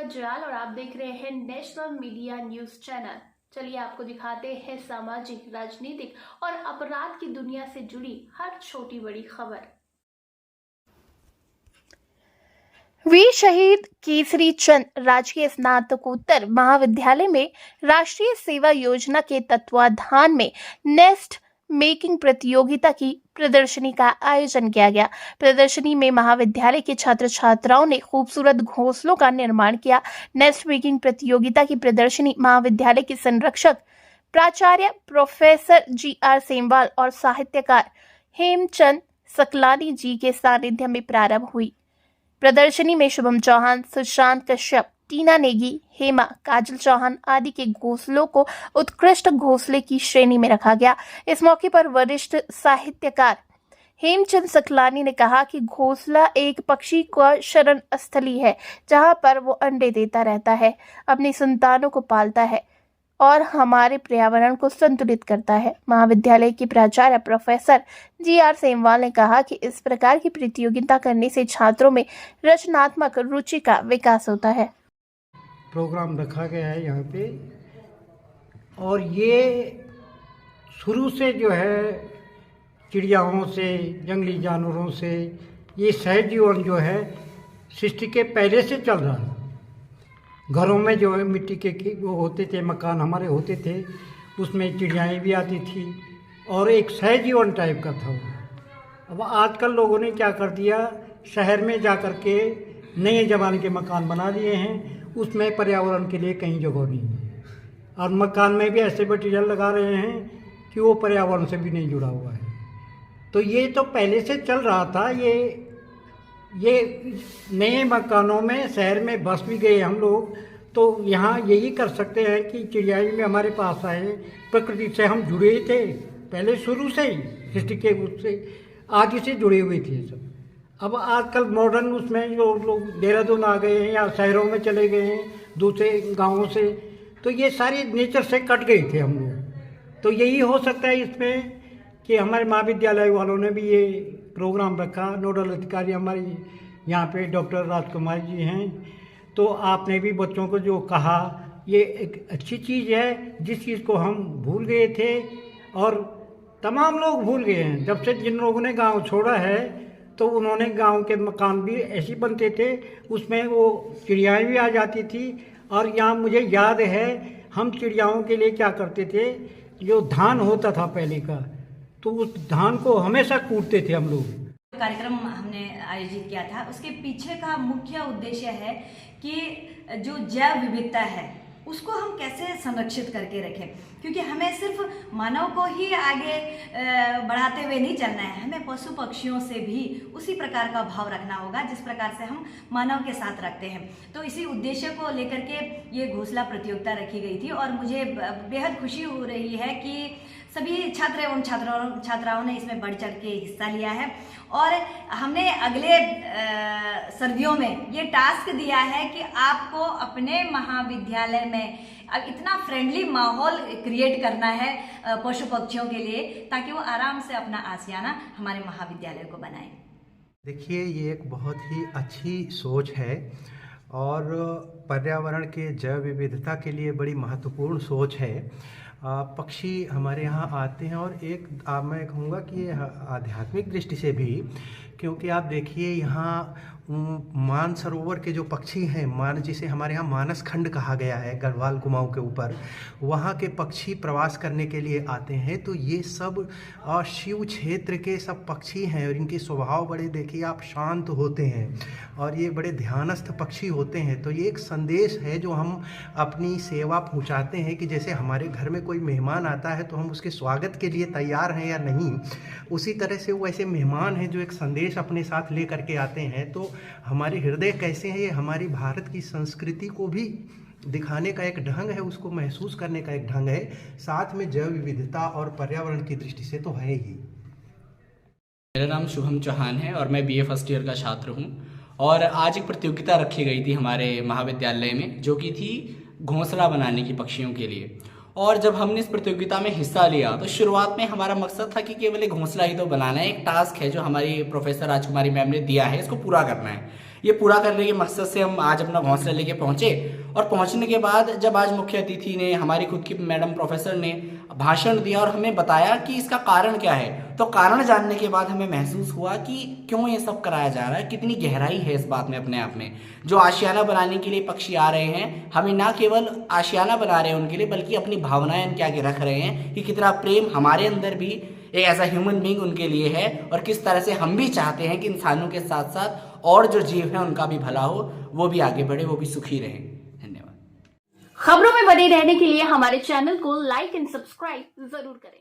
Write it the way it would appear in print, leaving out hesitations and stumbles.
पंकज जयाल और आप देख रहे हैं नेशनल मीडिया न्यूज चैनल। चलिए आपको दिखाते हैं सामाजिक, राजनीतिक और अपराध की दुनिया से जुड़ी हर छोटी बड़ी खबर। वीर शहीद केसरी चंद राजकीय स्नातकोत्तर महाविद्यालय में राष्ट्रीय सेवा योजना के तत्वाधान में नेस्ट मेकिंग प्रतियोगिता की प्रदर्शनी का आयोजन किया गया। प्रदर्शनी में महाविद्यालय के छात्र छात्राओं ने खूबसूरत घोंसलों का निर्माण किया। नेस्ट मेकिंग प्रतियोगिता की प्रदर्शनी महाविद्यालय के संरक्षक प्राचार्य प्रोफेसर जी.आर. सेमवाल और साहित्यकार हेमचंद सकलानी जी के सानिध्य में प्रारंभ हुई। प्रदर्शनी में शुभम चौहान, सुशांत कश्यप, टीना नेगी, हेमा, काजल चौहान आदि के घोंसलों को उत्कृष्ट घोंसले की श्रेणी में रखा गया। इस मौके पर वरिष्ठ साहित्यकार हेमचंद सकलानी ने कहा कि घोंसला एक पक्षी का शरण स्थली है, जहां पर वो अंडे देता रहता है, अपनी संतानों को पालता है और हमारे पर्यावरण को संतुलित करता है। महाविद्यालय के प्राचार्य प्रोफेसर जी.आर. सेमवाल ने कहा कि इस प्रकार की प्रतियोगिता करने से छात्रों में रचनात्मक रुचि का विकास होता है। प्रोग्राम रखा गया है यहाँ पे, और ये शुरू से जो है चिड़ियाओं से, जंगली जानवरों से, ये सहजीवन जो है सृष्टि के पहले से चल रहा है। घरों में जो है मिट्टी के वो होते थे, मकान हमारे होते थे, उसमें चिड़ियाएँ भी आती थी और एक सहजीवन टाइप का था वो। अब आजकल लोगों ने क्या कर दिया, शहर में जा कर के नए ज़माने के मकान बना लिए हैं, उसमें पर्यावरण के लिए कहीं जगह नहीं है, और मकान में भी ऐसे मटीरियल लगा रहे हैं कि वो पर्यावरण से भी नहीं जुड़ा हुआ है। तो ये तो पहले से चल रहा था। ये नए मकानों में शहर में बस भी गए हम लोग, तो यहाँ यही कर सकते हैं कि चिड़ियाई में हमारे पास आए, प्रकृति से हम जुड़े थे पहले शुरू से ही, सृष्टि के उससे आदि से जुड़े हुए थे सब। अब आजकल मॉडर्न उसमें जो लोग देहरादून आ गए हैं या शहरों में चले गए हैं दूसरे गांवों से, तो ये सारी नेचर से कट गए थे हम लोग। तो यही हो सकता है इसमें कि हमारे महाविद्यालय वालों ने भी ये प्रोग्राम रखा। नोडल अधिकारी हमारी यहाँ पे डॉक्टर राजकुमार जी हैं, तो आपने भी बच्चों को जो कहा, ये एक अच्छी चीज़ है जिस चीज़ को हम भूल गए थे और तमाम लोग भूल गए हैं। जब से जिन लोगों ने गांव छोड़ा है तो उन्होंने गांव के मकान भी ऐसे बनते थे, उसमें वो चिड़ियाएँ भी आ जाती थी। और यहाँ मुझे याद है हम चिड़ियाओं के लिए क्या करते थे, जो धान होता था पहले का, तो उस धान को हमेशा कूटते थे हम लोग। कार्यक्रम हमने आयोजित किया था, उसके पीछे का मुख्य उद्देश्य है कि जो जैव विविधता है उसको हम कैसे संरक्षित करके रखें, क्योंकि हमें सिर्फ मानव को ही आगे बढ़ाते हुए नहीं चलना है, हमें पशु पक्षियों से भी उसी प्रकार का भाव रखना होगा जिस प्रकार से हम मानव के साथ रखते हैं। तो इसी उद्देश्य को लेकर के ये घोंसला प्रतियोगिता रखी गई थी और मुझे बेहद खुशी हो रही है कि सभी छात्र एवं छात्राओं ने इसमें बढ़ चढ़ के हिस्सा लिया है। और हमने अगले सर्दियों में ये टास्क दिया है कि आपको अपने महाविद्यालय में अब इतना फ्रेंडली माहौल क्रिएट करना है पशु पक्षियों के लिए, ताकि वो आराम से अपना आशियाना हमारे महाविद्यालय को बनाएं। देखिए, ये एक बहुत ही अच्छी सोच है और पर्यावरण के जैव विविधता के लिए बड़ी महत्वपूर्ण सोच है। पक्षी हमारे यहाँ आते हैं और एक मैं कहूँगा कि ये आध्यात्मिक दृष्टि से भी, क्योंकि आप देखिए यहाँ मानसरोवर के जो पक्षी हैं, जिसे हमारे यहाँ मानस खंड कहा गया है, गढ़वाल कुमाऊं के ऊपर, वहाँ के पक्षी प्रवास करने के लिए आते हैं। तो ये सब शिव क्षेत्र के सब पक्षी हैं और इनके स्वभाव बड़े, देखिए आप, शांत होते हैं और ये बड़े ध्यानस्थ पक्षी होते हैं। तो ये एक संदेश है जो हम अपनी सेवा पहुँचाते हैं कि जैसे हमारे घर में कोई मेहमान आता है तो हम उसके स्वागत के लिए तैयार हैं या नहीं, उसी तरह से वो ऐसे मेहमान हैं जो एक संदेश अपने साथ ले करके आते हैं। तो हमारे हृदय कैसे हैं, ये हमारी भारत की संस्कृति को भी दिखाने का एक ढंग है, उसको महसूस करने का एक ढंग है, साथ में जैव विविधता और पर्यावरण की दृष्टि से तो है ही। मेरा नाम शुभम चौहान है और मैं बीए फर्स्ट ईयर का छात्र हूँ। और आज एक प्रतियोगिता रखी गई थी हमारे महाविद्यालय में, जो कि थी घोंसला बनाने की पक्षियों के लिए। और जब हमने इस प्रतियोगिता में हिस्सा लिया तो शुरुआत में हमारा मकसद था कि केवल एक घोंसला ही तो बनाना है, एक टास्क है जो हमारी प्रोफेसर राजकुमारी मैम ने दिया है, इसको पूरा करना है। ये पूरा करने के मकसद से हम आज अपना घोंसला लेके पहुंचे। और पहुंचने के बाद जब आज मुख्य अतिथि ने, हमारी खुद की मैडम प्रोफेसर ने भाषण दिया और हमें बताया कि इसका कारण क्या है, तो कारण जानने के बाद हमें महसूस हुआ कि क्यों ये सब कराया जा रहा है, कितनी गहराई है इस बात में अपने आप में। जो आशियाना बनाने के लिए पक्षी आ रहे हैं, हमें ना केवल आशियाना बना रहे हैं उनके लिए, बल्कि अपनी भावनाएं उनके आगे रख रहे हैं कि कितना प्रेम हमारे अंदर भी एक एज अ ह्यूमन बीइंग उनके लिए है, और किस तरह से हम भी चाहते हैं कि इंसानों के साथ साथ और जो जीव हैं उनका भी भला हो, वो भी आगे बढ़े, वो भी सुखी रहें। धन्यवाद। खबरों में बने रहने के लिए हमारे चैनल को लाइक एंड सब्सक्राइब जरूर करें।